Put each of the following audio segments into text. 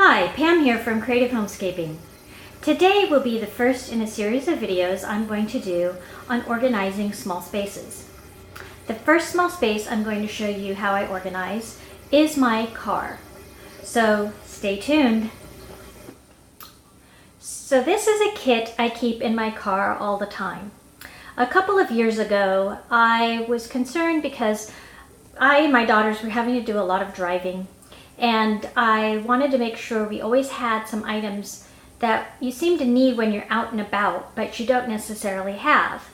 Hi, Pam here from Creative Homescaping. Today will be the first in a series of videos I'm going to do on organizing small spaces. The first small space I'm going to show you how I organize is my car. So stay tuned. So this is a kit I keep in my car all the time. A couple of years ago, I was concerned because I and my daughters were having to do a lot of driving, and I wanted to make sure we always had some items that you seem to need when you're out and about, but you don't necessarily have.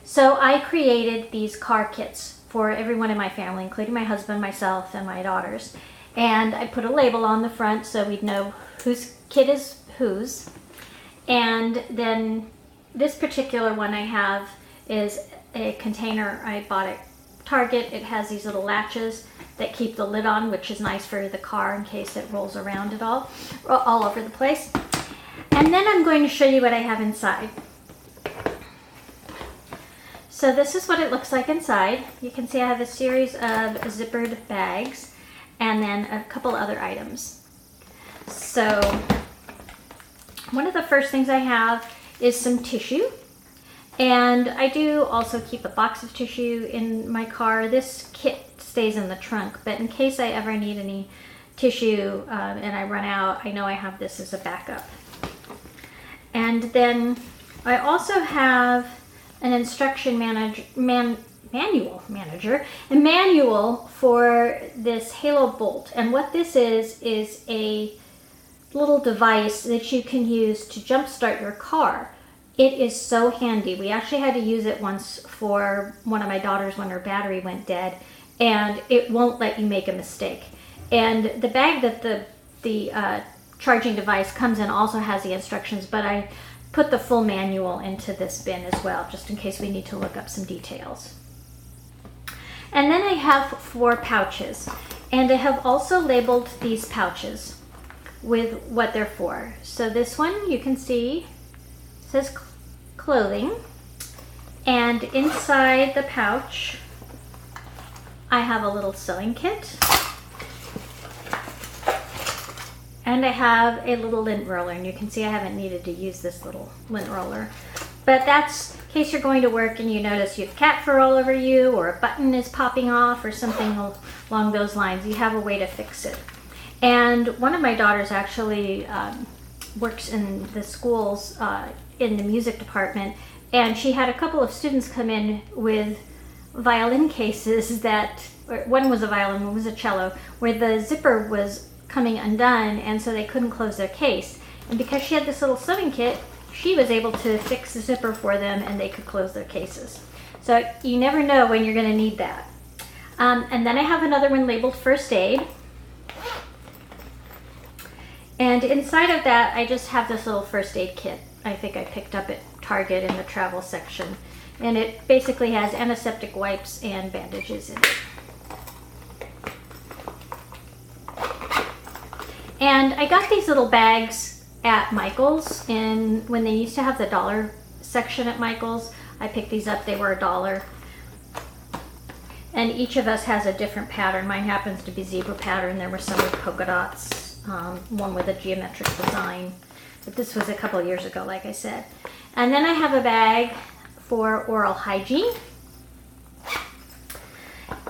So I created these car kits for everyone in my family, including my husband, myself, and my daughters. And I put a label on the front so we'd know whose kit is whose. And then this particular one I have is a container I bought at Target. It has these little latches that keep the lid on, which is nice for the car in case it rolls around at all over the place. And then I'm going to show you what I have inside. So this is what it looks like inside. You can see I have a series of zippered bags and then a couple other items. So one of the first things I have is some tissue. And I do also keep a box of tissue in my car. This kit stays in the trunk, but in case I ever need any tissue and I run out, I know I have this as a backup. And then I also have an instruction manual for this halo bolt. And what this is a little device that you can use to jumpstart your car. It is so handy. We actually had to use it once for one of my daughters when her battery went dead, and it won't let you make a mistake. And the bag that the charging device comes in also has the instructions, but I put the full manual into this bin as well, just in case we need to look up some details. And then I have 4 pouches, and I have also labeled these pouches with what they're for. So this one you can see says clothing, and inside the pouch I have a little sewing kit, and I have a little lint roller, and you can see I haven't needed to use this little lint roller, but that's in case you're going to work and you notice you have cat fur all over you, or a button is popping off or something along those lines. You have a way to fix it. And one of my daughters actually works in the schools in the music department, and she had a couple of students come in with violin cases that, one was a violin, one was a cello, where the zipper was coming undone, and so they couldn't close their case. And because she had this little sewing kit, she was able to fix the zipper for them and they could close their cases. So you never know when you're going to need that. And then I have another one labeled first aid. And inside of that, I just have this little first aid kit. I think I picked up at Target in the travel section. And it basically has antiseptic wipes and bandages in it. And I got these little bags at Michael's, and when they used to have the dollar section at Michael's, I picked these up. They were $1. And each of us has a different pattern. Mine happens to be zebra pattern. There were some with polka dots, one with a geometric design. But this was a couple of years ago, like I said. And then I have a bag for oral hygiene.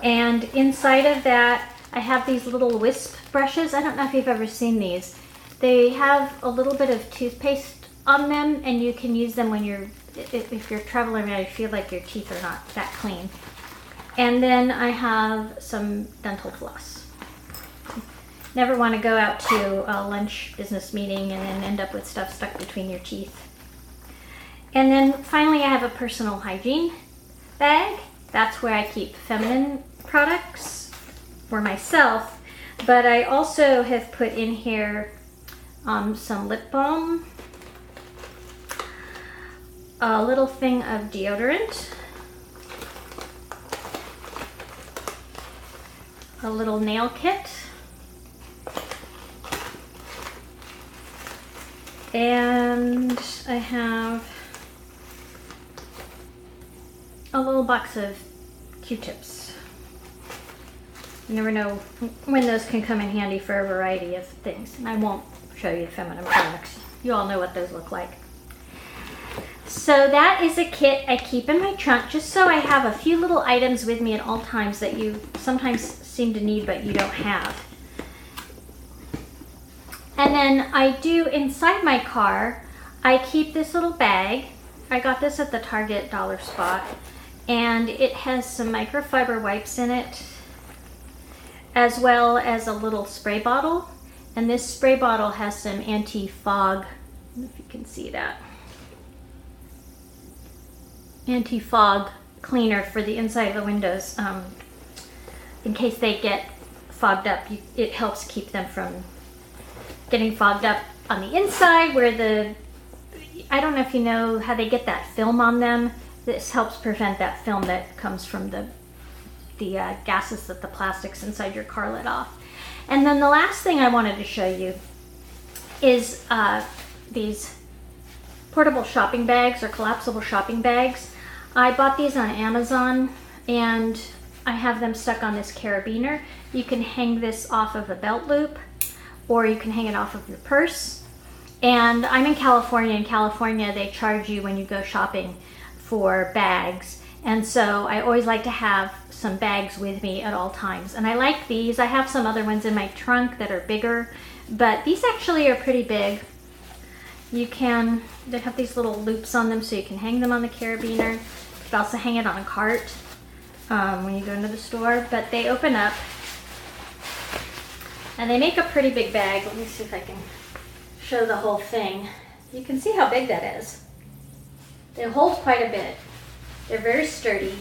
And inside of that, I have these little wisp brushes. I don't know if you've ever seen these. They have a little bit of toothpaste on them, and you can use them when if you're traveling around, you feel like your teeth are not that clean. And then I have some dental floss. Never want to go out to a lunch business meeting and then end up with stuff stuck between your teeth. And then finally I have a personal hygiene bag. That's where I keep feminine products for myself, but I also have put in here some lip balm, a little thing of deodorant, a little nail kit, and I have a little box of Q-tips. You never know when those can come in handy for a variety of things. And I won't show you feminine products. You all know what those look like. So that is a kit I keep in my trunk just so I have a few little items with me at all times that you sometimes seem to need but you don't have. And then I do inside my car, I keep this little bag. I got this at the Target dollar spot, and it has some microfiber wipes in it, as well as a little spray bottle. And this spray bottle has some anti-fog, I don't know if you can see that, anti-fog cleaner for the inside of the windows. In case they get fogged up, it helps keep them from getting fogged up on the inside where I don't know if you know how they get that film on them. This helps prevent that film that comes from the gases that the plastics inside your car let off. And then the last thing I wanted to show you is these portable shopping bags or collapsible shopping bags. I bought these on Amazon and I have them stuck on this carabiner. You can hang this off of a belt loop or you can hang it off of your purse. And I'm in California. In California, they charge you when you go shopping for bags. And so I always like to have some bags with me at all times. And I like these. I have some other ones in my trunk that are bigger, but these actually are pretty big. They have these little loops on them so you can hang them on the carabiner. You can also hang it on a cart when you go into the store, but they open up and they make a pretty big bag. Let me see if I can show the whole thing. You can see how big that is. They hold quite a bit. They're very sturdy.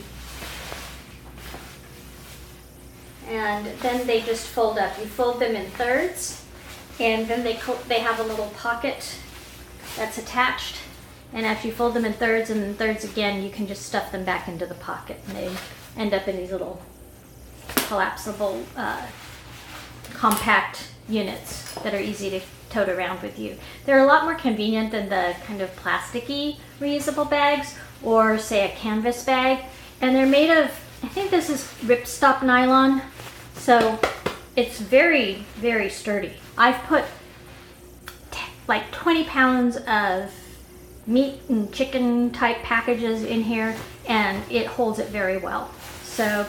And then they just fold up. You fold them in thirds, and then they have a little pocket that's attached. And after you fold them in thirds and then thirds again, you can just stuff them back into the pocket, and they end up in these little collapsible, compact units that are easy to tote around with you. They're a lot more convenient than the kind of plasticky reusable bags or say a canvas bag. And they're made of, I think this is ripstop nylon. So it's very, very sturdy. I've put like 20 pounds of meat and chicken type packages in here and it holds it very well. So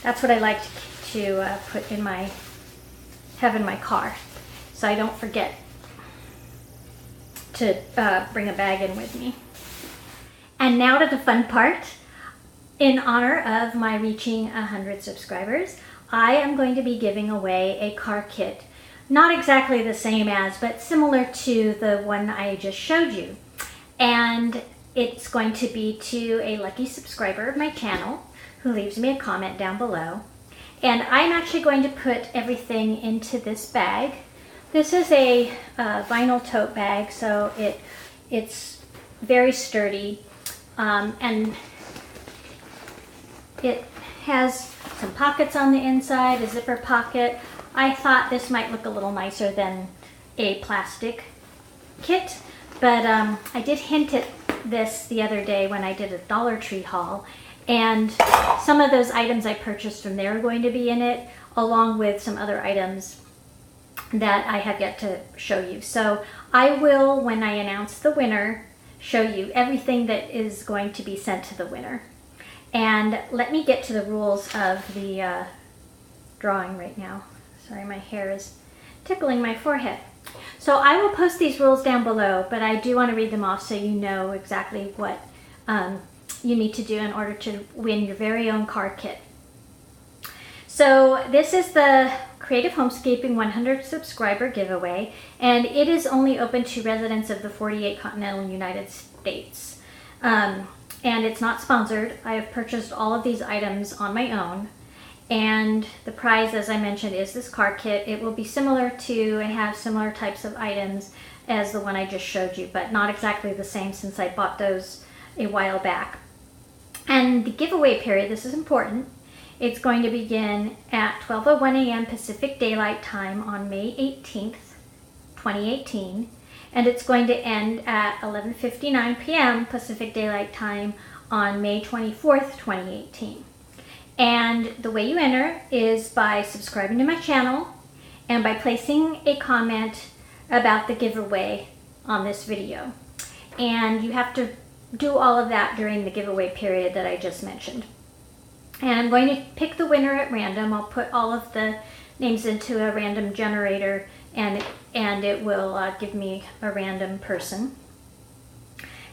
that's what I like to have in my car, so I don't forget to bring a bag in with me. And now to the fun part. In honor of my reaching 100 subscribers, I am going to be giving away a car kit. Not exactly the same as, but similar to the one I just showed you. And it's going to be to a lucky subscriber of my channel who leaves me a comment down below. And I'm actually going to put everything into this bag. This is a vinyl tote bag, so it's very sturdy, and it has some pockets on the inside, a zipper pocket. I thought this might look a little nicer than a plastic kit, but I did hint at this the other day when I did a Dollar Tree haul, and some of those items I purchased from there are going to be in it, along with some other items that I have yet to show you. So I will, when I announce the winner, show you everything that is going to be sent to the winner. And let me get to the rules of the drawing right now. Sorry, my hair is tickling my forehead. So I will post these rules down below, but I do want to read them off so you know exactly what you need to do in order to win your very own car kit. So this is the Creative Homescaping 100 subscriber giveaway, and it is only open to residents of the 48 continental United States. And it's not sponsored. I have purchased all of these items on my own, and the prize, as I mentioned, is this car kit. It will be similar to and have similar types of items as the one I just showed you, but not exactly the same since I bought those a while back. And the giveaway period, this is important, it's going to begin at 12:01 a.m. Pacific Daylight Time on May 18th, 2018, and it's going to end at 11:59 p.m. Pacific Daylight Time on May 24th, 2018. And the way you enter is by subscribing to my channel and by placing a comment about the giveaway on this video. And you have to do all of that during the giveaway period that I just mentioned. And I'm going to pick the winner at random. I'll put all of the names into a random generator, and it will give me a random person.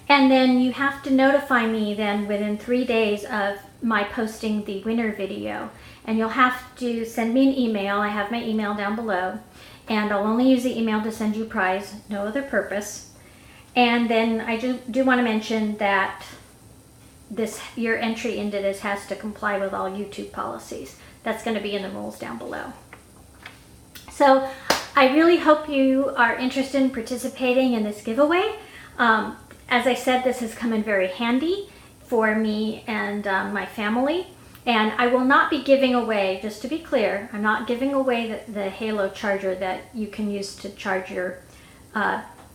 And then you have to notify me then within 3 days of my posting the winner video. And you'll have to send me an email. I have my email down below. And I'll only use the email to send you a prize, no other purpose. And then I do want to mention that your entry into this has to comply with all YouTube policies. That's going to be in the rules down below. So I really hope you are interested in participating in this giveaway. As I said, this has come in very handy for me and my family. And I will not be giving away, just to be clear, I'm not giving away the Halo charger that you can use to charge your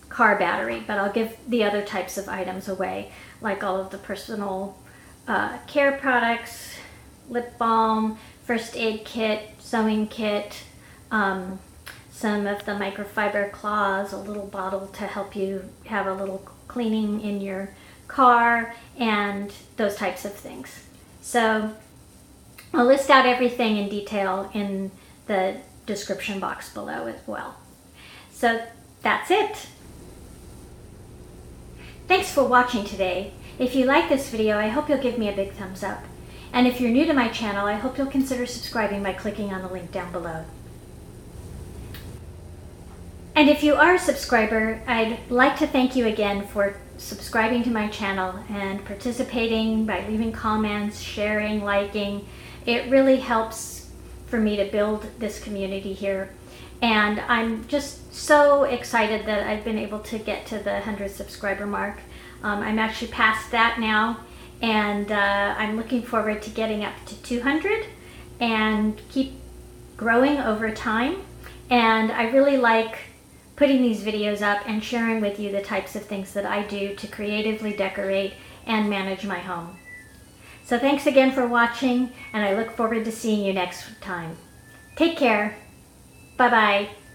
car battery, but I'll give the other types of items away, like all of the personal care products, lip balm, first aid kit, sewing kit, some of the microfiber cloths, a little bottle to help you have a little cleaning in your car, and those types of things. So I'll list out everything in detail in the description box below as well. So that's it. Thanks for watching today. If you like this video, I hope you'll give me a big thumbs up. And if you're new to my channel, I hope you'll consider subscribing by clicking on the link down below. And if you are a subscriber, I'd like to thank you again for subscribing to my channel and participating by leaving comments, sharing, liking. It really helps for me to build this community here. And I'm just so excited that I've been able to get to the 100 subscriber mark. I'm actually past that now, and I'm looking forward to getting up to 200 and keep growing over time. And I really like putting these videos up and sharing with you the types of things that I do to creatively decorate and manage my home. So thanks again for watching, and I look forward to seeing you next time. Take care. Bye-bye.